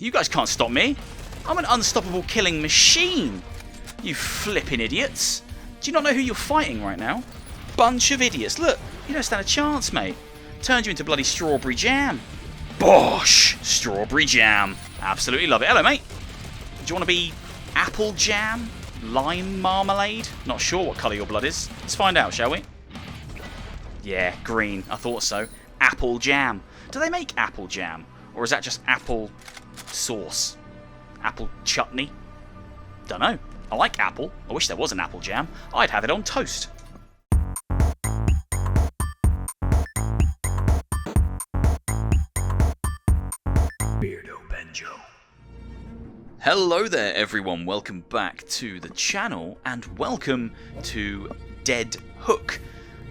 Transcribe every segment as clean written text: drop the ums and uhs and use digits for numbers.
You guys can't stop me. I'm an unstoppable killing machine. You flipping idiots. Do you not know who you're fighting right now? Bunch of idiots. Look, you don't stand a chance, mate. Turned you into bloody strawberry jam. Bosh! Strawberry jam. Absolutely love it. Hello, mate. Do you want to be apple jam? Lime marmalade? Not sure what colour your blood is. Let's find out, shall we? Yeah, green. I thought so. Apple jam. Do they make apple jam? Or is that just apple sauce? Apple chutney? Dunno. I like apple. I wish there was an apple jam. I'd have it on toast. Beardo Benjo. Hello there everyone, welcome back to the channel and welcome to Dead Hook.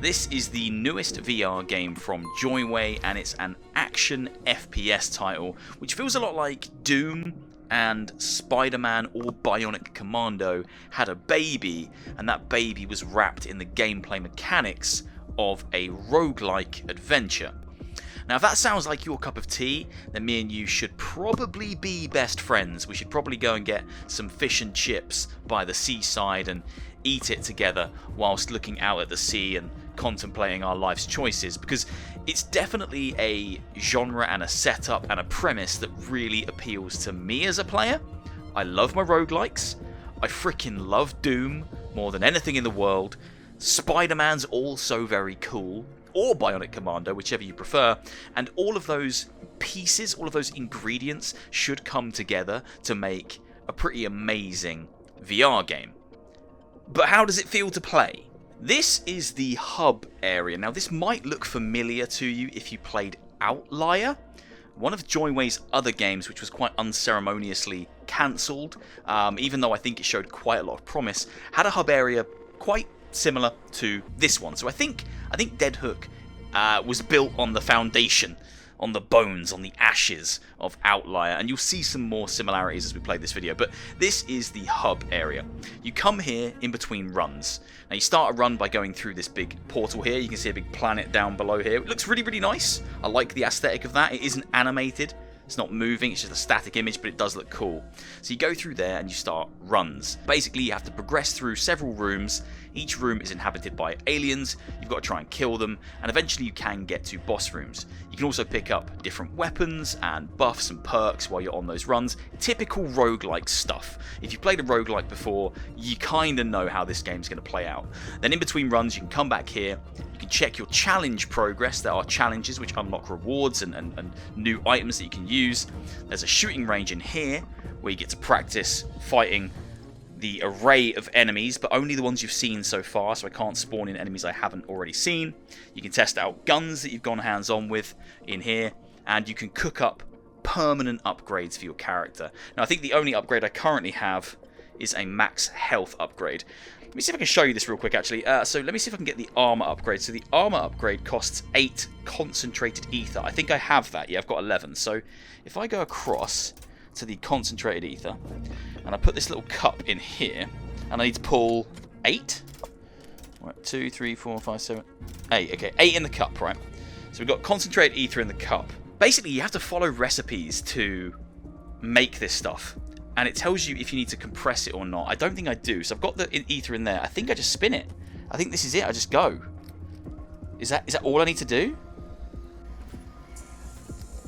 This is the newest VR game from Joyway and it's an action FPS title which feels a lot like Doom and Spider-Man or Bionic Commando had a baby, and that baby was wrapped in the gameplay mechanics of a roguelike adventure. Now, if that sounds like your cup of tea, then me and you should probably be best friends. We should probably go and get some fish and chips by the seaside and eat it together whilst looking out at the sea and contemplating our life's choices, because it's definitely a genre and a setup and a premise that really appeals to me as a player. I love my roguelikes. I freaking love Doom more than anything in the world. Spider-Man's also very cool, or Bionic Commando, whichever you prefer, and all of those pieces, all of those ingredients should come together to make a pretty amazing VR game. But how does it feel to play? This is the hub area. Now, this might look familiar to you if you played Outlier, one of Joyway's other games which was quite unceremoniously cancelled, even though I think it showed quite a lot of promise, had a hub area quite similar to this one. So I think Dead Hook was built on the foundation, on the bones, on the ashes of Outlier, and you'll see some more similarities as we play this video. But this is the hub area. You come here in between runs. Now you start a run by going through this big portal here. You can see a big planet down below here. It looks really, really nice. I like the aesthetic of that. It isn't animated. It's not moving, it's just a static image, but it does look cool. So you go through there and you start runs. Basically, you have to progress through several rooms. Each room is inhabited by aliens. You've got to try and kill them, and eventually you can get to boss rooms. You can also pick up different weapons and buffs and perks while you're on those runs. Typical roguelike stuff. If you've played a roguelike before, you kind of know how this game's going to play out. Then in between runs, you can come back here. You can check your challenge progress. There are challenges which unlock rewards and new items that you can use. There's a shooting range in here where you get to practice fighting the array of enemies, but only the ones you've seen so far, so I can't spawn in enemies I haven't already seen. You can test out guns that you've gone hands-on with in here, and you can cook up permanent upgrades for your character. Now, I think the only upgrade I currently have is a max health upgrade. Let me see if I can show you this real quick, actually. So let me see if I can get the armor upgrade. So the armor upgrade costs 8 concentrated ether. I think I have that. Yeah, I've got 11. So if I go across to the concentrated ether, and I put this little cup in here, and I need to pull 8. Right, 2, 3, 4, 5, 7, 8. Okay, 8 in the cup, right? So we've got concentrated ether in the cup. Basically, you have to follow recipes to make this stuff, and it tells you if you need to compress it or not. I don't think I do, so I've got the ether in there. I think I just spin it. I think this is it. I just go. Is that all I need to do?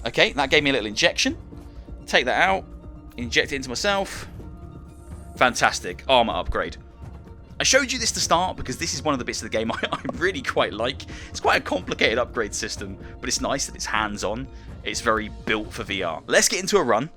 Okay, that gave me a little injection. Take that out, inject it into myself. Fantastic, armor upgrade. I showed you this to start because this is one of the bits of the game I really quite like. It's quite a complicated upgrade system, but it's nice that it's hands-on. It's very built for VR. Let's get into a run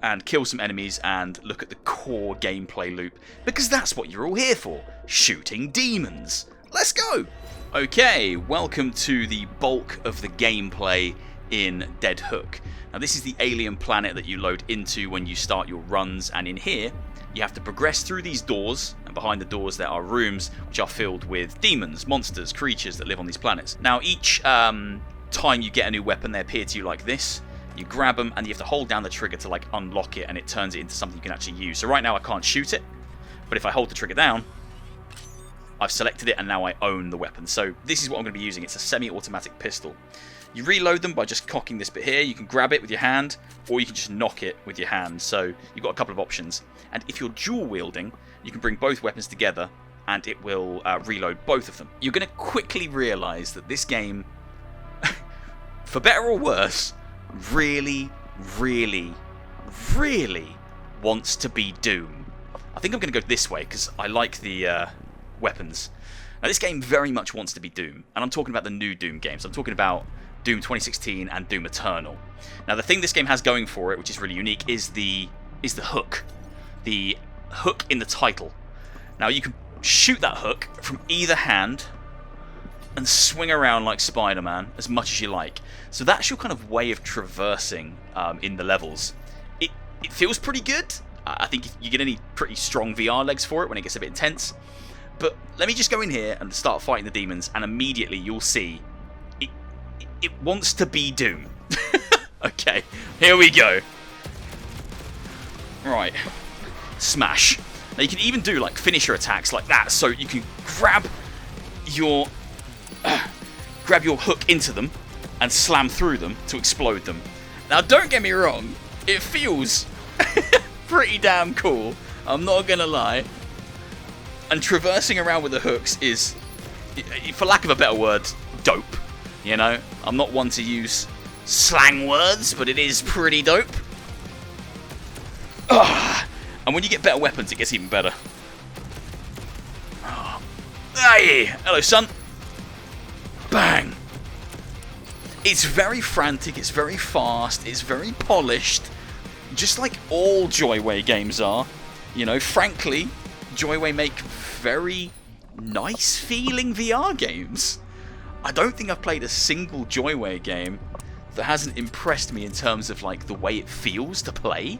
and kill some enemies and look at the core gameplay loop, because that's what you're all here for, shooting demons. Let's go! Okay, welcome to the bulk of the gameplay in Dead Hook. Now, this is the alien planet that you load into when you start your runs, and in here you have to progress through these doors, and behind the doors there are rooms which are filled with demons, monsters, creatures that live on these planets. Now, each time you get a new weapon, they appear to you like this. You grab them and you have to hold down the trigger to like unlock it, and it turns it into something you can actually use. So right now I can't shoot it, but if I hold the trigger down, I've selected it and now I own the weapon. So this is what I'm going to be using. It's a semi-automatic pistol. You reload them by just cocking this bit here. You can grab it with your hand, or you can just knock it with your hand. So you've got a couple of options. And if you're dual wielding, you can bring both weapons together and it will reload both of them. You're going to quickly realise that this game, for better or worse, really, really, really wants to be Doom. I think I'm going to go this way because I like the weapons. Now this game very much wants to be Doom, and I'm talking about the new Doom games. I'm talking about Doom 2016 and Doom Eternal. Now the thing this game has going for it, which is really unique, is the hook. The hook in the title. Now you can shoot that hook from either hand and swing around like Spider-Man as much as you like. So that's your kind of way of traversing in the levels. It feels pretty good. I think you're going to need pretty strong VR legs for it when it gets a bit intense. But let me just go in here and start fighting the demons, and immediately you'll see it wants to be Doom. Okay, here we go. Right. Smash. Now you can even do like finisher attacks like that, so you can grab your hook into them and slam through them to explode them. Now don't get me wrong, it feels pretty damn cool, I'm not gonna lie. And traversing around with the hooks is, for lack of a better word, dope. You know, I'm not one to use slang words, but it is pretty dope. And when you get better weapons, it gets even better. Hey, hello, son. Bang. It's very frantic, it's very fast, it's very polished, just like all Joyway games are. You know, frankly, Joyway make very nice feeling VR games. I don't think I've played a single Joyway game that hasn't impressed me in terms of like the way it feels to play.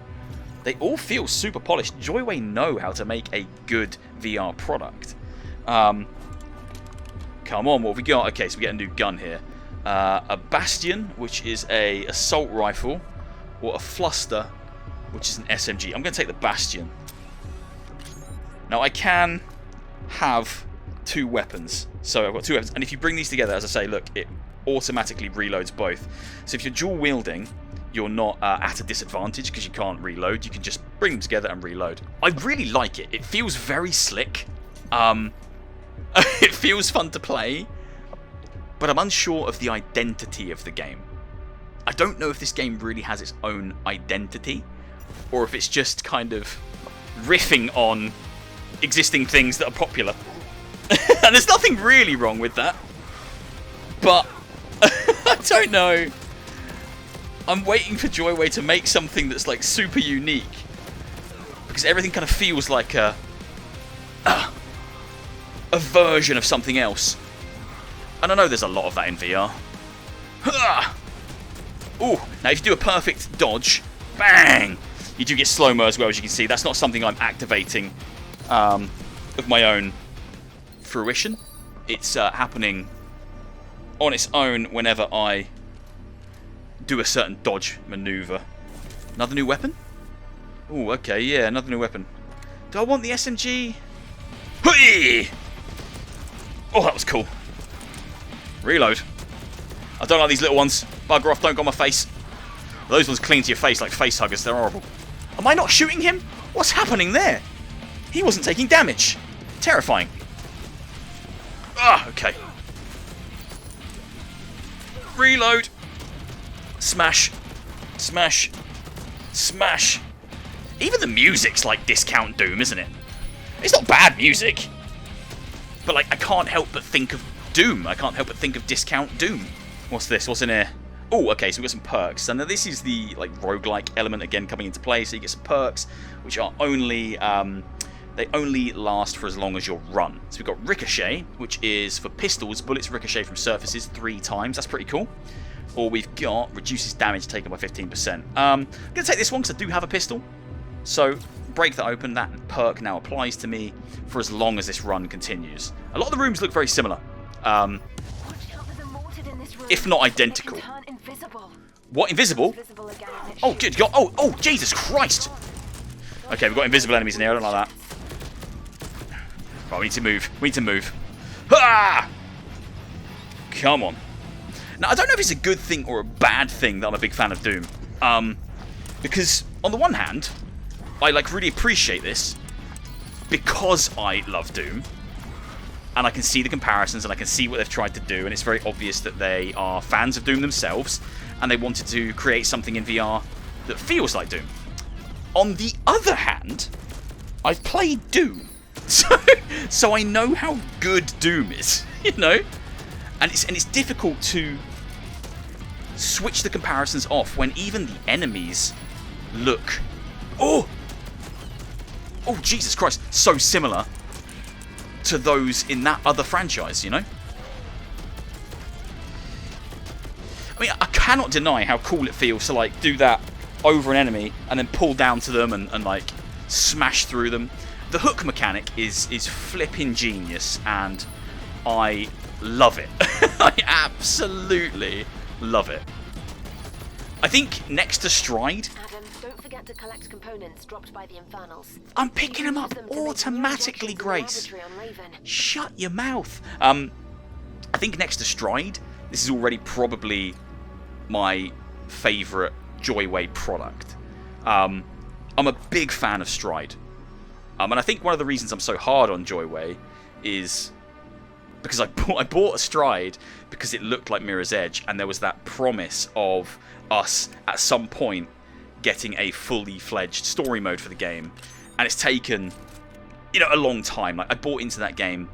They all feel super polished. Joyway know how to make a good VR product. Come on, what have we got? Okay, so we get a new gun here. A Bastion, which is a assault rifle, or a Fluster, which is an SMG. I'm going to take the Bastion. Now I can have two weapons. So I've got two weapons, and if you bring these together, as I say, look, it automatically reloads both. So if you're dual wielding, you're not at a disadvantage because you can't reload. You can just bring them together and reload. I really like it. It feels very slick. It feels fun to play, but I'm unsure of the identity of the game. I don't know if this game really has its own identity, or if it's just kind of riffing on existing things that are popular. And there's nothing really wrong with that, but I don't know. I'm waiting for Joyway to make something that's like super unique, because everything kind of feels like a version of something else. And I know there's a lot of that in VR. Ooh, now if you do a perfect dodge, bang, you do get slow-mo as well, as you can see. That's not something I'm activating of my own fruition. It's happening on its own whenever I do a certain dodge maneuver. Another new weapon? Ooh, okay, yeah, another new weapon. Do I want the SMG? Hey! Oh, that was cool. Reload. I don't like these little ones. Bugger off, don't go on my face. Those ones cling to your face like face huggers, they're horrible. Am I not shooting him? What's happening there? He wasn't taking damage. Terrifying. Ah, okay. Reload. Smash. Smash. Smash. Even the music's like Discount Doom, isn't it? It's not bad music. But like, I can't help but think of Doom. I can't help but think of Discount Doom. What's this? What's in here? Oh, okay, so we've got some perks. And now this is the like roguelike element again coming into play. So you get some perks, which are only they only last for as long as your run. So we've got Ricochet, which is for pistols. Bullets ricochet from surfaces 3 times. That's pretty cool. Or we've got reduces damage taken by 15%. I'm going to take this one because I do have a pistol. So break that open. That perk now applies to me for as long as this run continues. A lot of the rooms look very similar. If not identical. What, invisible? Oh, good God. Oh, Jesus Christ. Okay, we've got invisible enemies in here. I don't like that. Right, we need to move. We need to move. Ah! Come on. Now, I don't know if it's a good thing or a bad thing that I'm a big fan of Doom. Because, on the one hand, I, like, really appreciate this because I love Doom. And I can see the comparisons and I can see what they've tried to do. And it's very obvious that they are fans of Doom themselves. And they wanted to create something in VR that feels like Doom. On the other hand, I've played Doom. So I know how good Doom is, you know? And it's difficult to switch the comparisons off when even the enemies look... Oh, Jesus Christ. So similar to those in that other franchise, you know? I mean, I cannot deny how cool it feels to, like, do that over an enemy and then pull down to them and like, smash through them. The hook mechanic is flipping genius, and I love it. I absolutely love it. I think next to Stride... Adam, don't forget to collect components dropped by the Infernals. I'm picking them up automatically, Grace. Shut your mouth. I think next to Stride, this is already probably my favourite Joyway product. I'm a big fan of Stride. And I think one of the reasons I'm so hard on Joyway is because I bought a Stride because it looked like Mirror's Edge, and there was that promise of us at some point getting a fully fledged story mode for the game, and it's taken, you know, a long time. Like, I bought into that game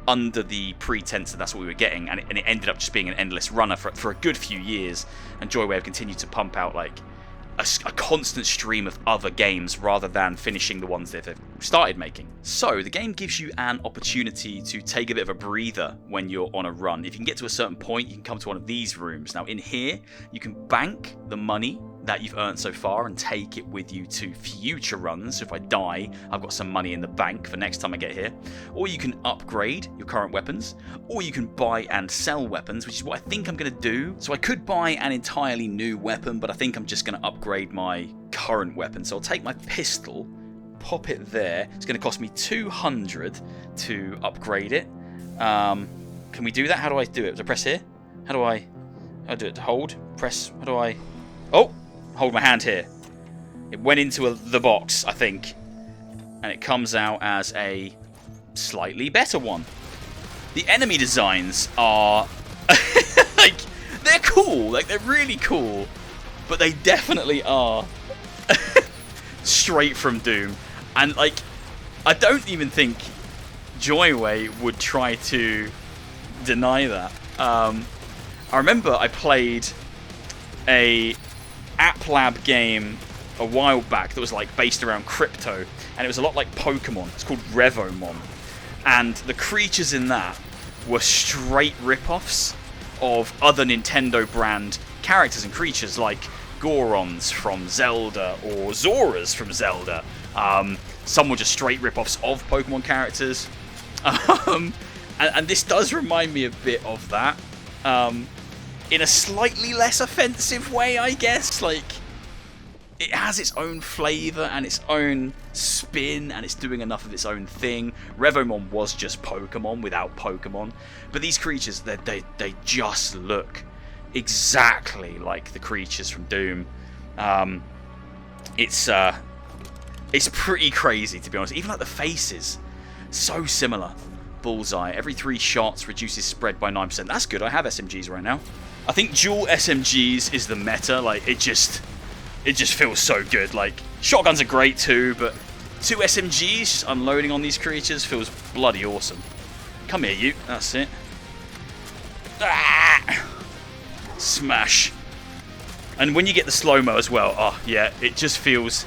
under the pretense that that's what we were getting, and it ended up just being an endless runner for a good few years. And Joyway have continued to pump out like a constant stream of other games rather than finishing the ones that they've started making. So the game gives you an opportunity to take a bit of a breather when you're on a run. If you can get to a certain point, you can come to one of these rooms. Now in here, you can bank the money that you've earned so far and take it with you to future runs. So if I die, I've got some money in the bank for next time I get here. Or you can upgrade your current weapons, or you can buy and sell weapons, which is what I think I'm going to do. So I could buy an entirely new weapon, but I think I'm just going to upgrade my current weapon. So I'll take my pistol, pop it there. It's going to cost me 200 to upgrade it. Can we do that? How do I do it? Do I press here? How do I do it? Hold? Press? How do I... Oh! Hold my hand here. It went into the box, I think. And it comes out as a slightly better one. The enemy designs are... like, they're cool. Like, they're really cool. But they definitely are straight from Doom. And, like, I don't even think Joyway would try to deny that. I remember I played a App Lab game a while back that was like based around crypto, and it was a lot like Pokemon. It's called Revomon, and the creatures in that were straight rip-offs of other Nintendo brand characters and creatures like Gorons from Zelda or Zoras from Zelda. Some were just straight rip-offs of Pokemon characters, and this does remind me a bit of that. In a slightly less offensive way, I guess. Like, it has its own flavour and its own spin, and it's doing enough of its own thing. Revomon was just Pokemon without Pokemon. But these creatures, they just look exactly like the creatures from Doom. It's pretty crazy, to be honest. Even like the faces, so similar. Bullseye. Every 3 shots reduces spread by 9%. That's good. I have SMGs right now. I think dual SMGs is the meta. Like, it just feels so good. Like, shotguns are great too, but 2 SMGs just unloading on these creatures feels bloody awesome. Come here, you. That's it. Ah! Smash. And when you get the slow-mo as well, oh yeah, it just feels...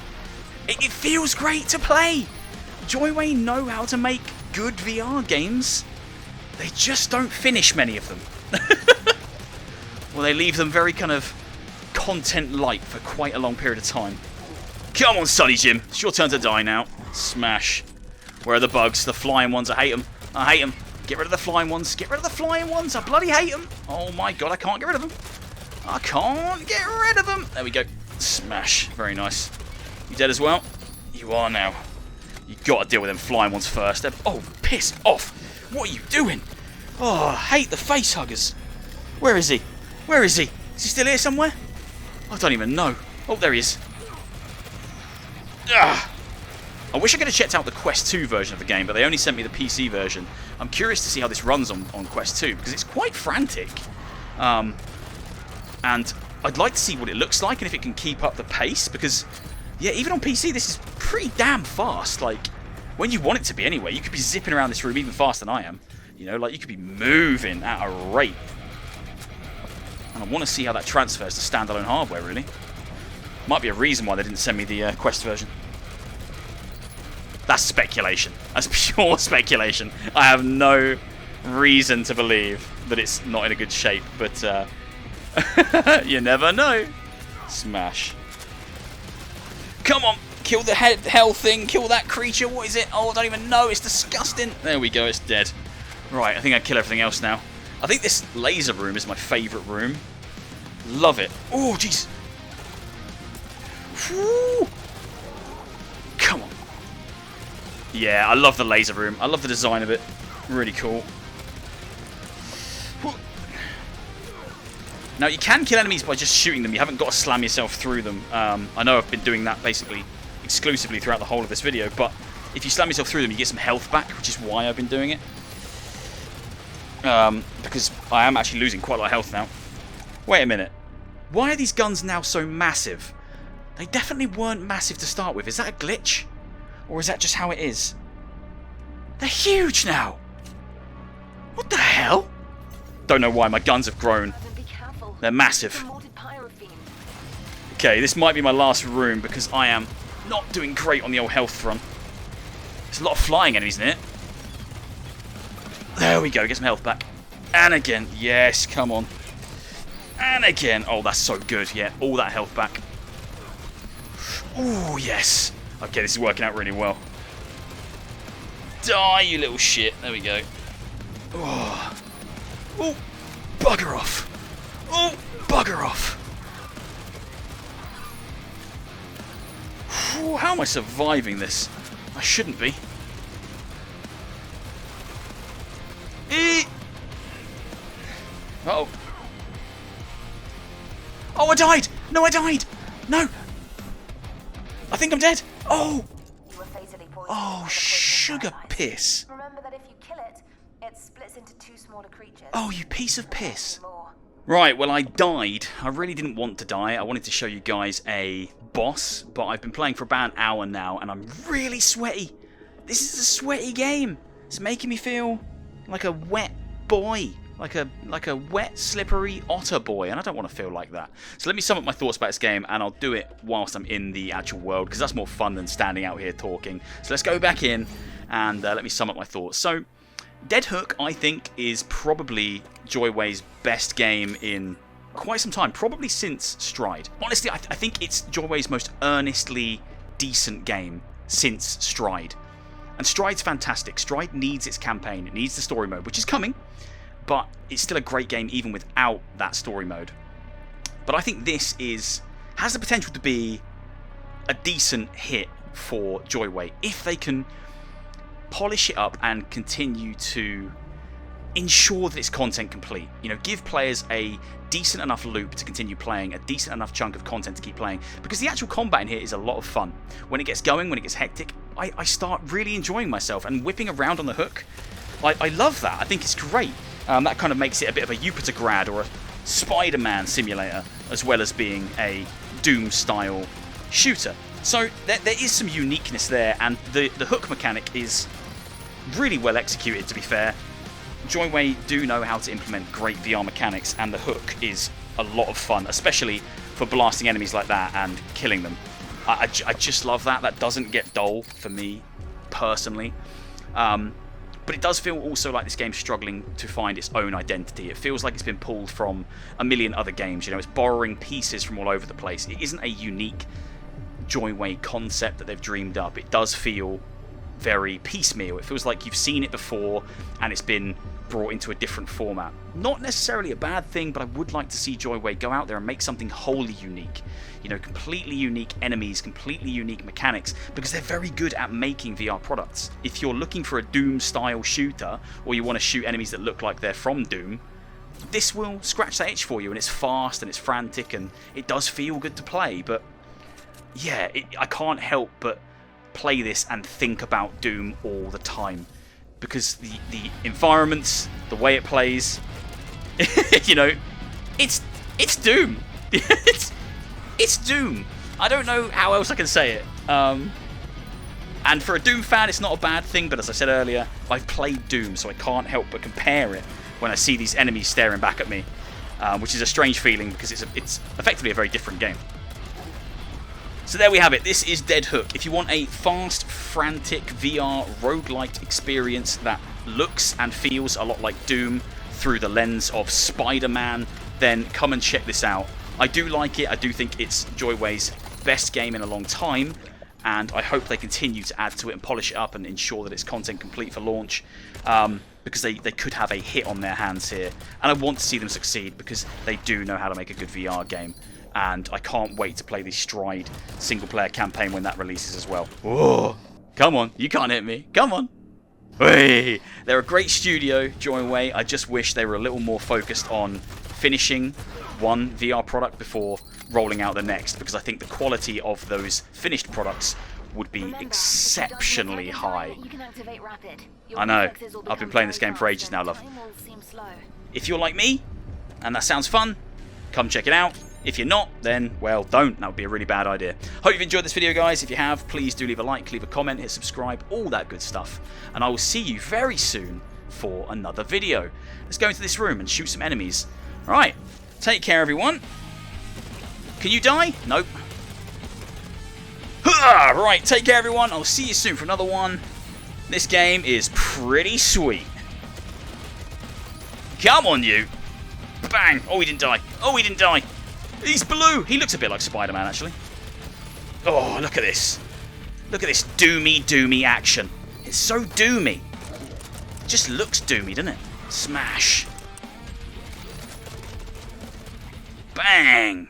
It feels great to play. Joyway know how to make good VR games. They just don't finish many of them. Well, they leave them very kind of content light for quite a long period of time. Come on, Sonny Jim. It's your turn to die now. Smash. Where are the bugs? The flying ones. I hate them. I hate them. Get rid of the flying ones. Get rid of the flying ones. I bloody hate them. Oh my god, I can't get rid of them. I can't get rid of them. There we go. Smash. Very nice. You dead as well? You are now. You gotta deal with them flying ones first. Oh, piss off. What are you doing? Oh, I hate the face huggers. Where is he? Where is he? Is he still here somewhere? I don't even know. Oh, there he is. Ugh. I wish I could have checked out the Quest 2 version of the game, but they only sent me the PC version. I'm curious to see how this runs on Quest 2, because it's quite frantic. And I'd like to see what it looks like and if it can keep up the pace, because, yeah, even on PC, this is pretty damn fast. Like, when you want it to be anyway, you could be zipping around this room even faster than I am. You know, like, you could be moving at a rate. And I want to see how that transfers to standalone hardware, really. Might be a reason why they didn't send me the Quest version. That's speculation. That's pure speculation. I have no reason to believe that it's not in a good shape, but you never know. Smash. Come on, kill the hell thing, kill that creature. What is it? Oh, I don't even know. It's disgusting. There we go, it's dead. Right, I think I kill everything else now. I think this laser room is my favourite room. Love it. Oh, jeez. Come on. Yeah, I love the laser room. I love the design of it. Really cool. Now, you can kill enemies by just shooting them. You haven't got to slam yourself through them. I know I've been doing that basically exclusively throughout the whole of this video, but if you slam yourself through them, you get some health back, which is why I've been doing it. Because I am actually losing quite a lot of health now. Wait a minute. Why are these guns now so massive? They definitely weren't massive to start with. Is that a glitch? Or is that just how it is? They're huge now! What the hell? Don't know why my guns have grown. They're massive. Okay, this might be my last room because I am not doing great on the old health front. There's a lot of flying enemies in it. There we go, get some health back. And again, yes, come on. And again, oh, that's so good, yeah, all that health back. Oh, yes. Okay, this is working out really well. Die, you little shit. There we go. Oh, oh, bugger off. Oh, bugger off. Whew, how am I surviving this? I shouldn't be. Uh-oh. Oh, I died! No, I died! No! I think I'm dead! Oh! Oh, sugar piss. Remember that if you kill it, it splits into two smaller creatures. Oh, you piece of piss. Right, well, I died. I really didn't want to die. I wanted to show you guys a boss, but I've been playing for about an hour now, and I'm really sweaty. This is a sweaty game. It's making me feel like a wet boy. Like a wet, slippery otter boy, and I don't want to feel like that. So let me sum up my thoughts about this game, and I'll do it whilst I'm in the actual world, because that's more fun than standing out here talking. So let's go back in, and let me sum up my thoughts. So, Dead Hook, I think, is probably Joyway's best game in quite some time, probably since Stride. Honestly, I think it's Joyway's most earnestly decent game since Stride. And Stride's fantastic. Stride needs its campaign, it needs the story mode, which is coming. But it's still a great game even without that story mode. But I think this has the potential to be a decent hit for Joyway if they can polish it up and continue to ensure that it's content complete. You know, give players a decent enough loop to continue playing, a decent enough chunk of content to keep playing, because the actual combat in here is a lot of fun. When it gets going, when it gets hectic, I start really enjoying myself and whipping around on the hook. I love that. I think it's great. That kind of makes it a bit of a Jupiter Grad or a Spider-Man simulator, as well as being a Doom-style shooter. So there is some uniqueness there, and the hook mechanic is really well executed, to be fair. Joyway do know how to implement great VR mechanics, and the hook is a lot of fun, especially for blasting enemies like that and killing them. I just love that. That doesn't get dull for me, personally. But it does feel also like this game's struggling to find its own identity. It feels like it's been pulled from a million other games. You know, it's borrowing pieces from all over the place. It isn't a unique Joyway concept that they've dreamed up. It does feel very piecemeal. It feels like you've seen it before and it's been brought into a different format. Not necessarily a bad thing, but I would like to see Joyway go out there and make something wholly unique. You know, completely unique enemies, completely unique mechanics, because they're very good at making VR products. If you're looking for a Doom-style shooter, or you want to shoot enemies that look like they're from Doom, this will scratch that itch for you, and it's fast and it's frantic and it does feel good to play. But yeah, I can't help but play this and think about Doom all the time, because the environments, the way it plays, you know, it's Doom. it's Doom. I don't know how else I can say it. And for a Doom fan, it's not a bad thing, but as I said earlier, I've played Doom, so I can't help but compare it when I see these enemies staring back at me, which is a strange feeling because it's effectively a very different game. So there we have it. This is Dead Hook. If you want a fast, frantic VR roguelike experience that looks and feels a lot like Doom through the lens of Spider-Man, then come and check this out. I do like it. I do think it's Joyway's best game in a long time, and I hope they continue to add to it and polish it up and ensure that it's content complete for launch, because they could have a hit on their hands here, and I want to see them succeed because they do know how to make a good VR game, and I can't wait to play the Stride single-player campaign when that releases as well. Whoa! Come on, you can't hit me. Come on. Hey, they're a great studio, Joyway. I just wish they were a little more focused on finishing one VR product before rolling out the next, because I think the quality of those finished products would be exceptionally high. I know, I've been playing this game for ages now, love. If you're like me, and that sounds fun, come check it out. If you're not, then, well, don't. That would be a really bad idea. Hope you've enjoyed this video, guys. If you have, please do leave a like, leave a comment, hit subscribe, all that good stuff. And I will see you very soon for another video. Let's go into this room and shoot some enemies. All right, take care, everyone. Can you die? Nope. Right, take care, everyone. I'll see you soon for another one. This game is pretty sweet. Come on, you. Bang. Oh, he didn't die. Oh, he didn't die. He's blue. He looks a bit like Spider-Man, actually. Oh, look at this. Look at this doomy action. It's so doomy. It just looks doomy, doesn't it? Smash. Bang.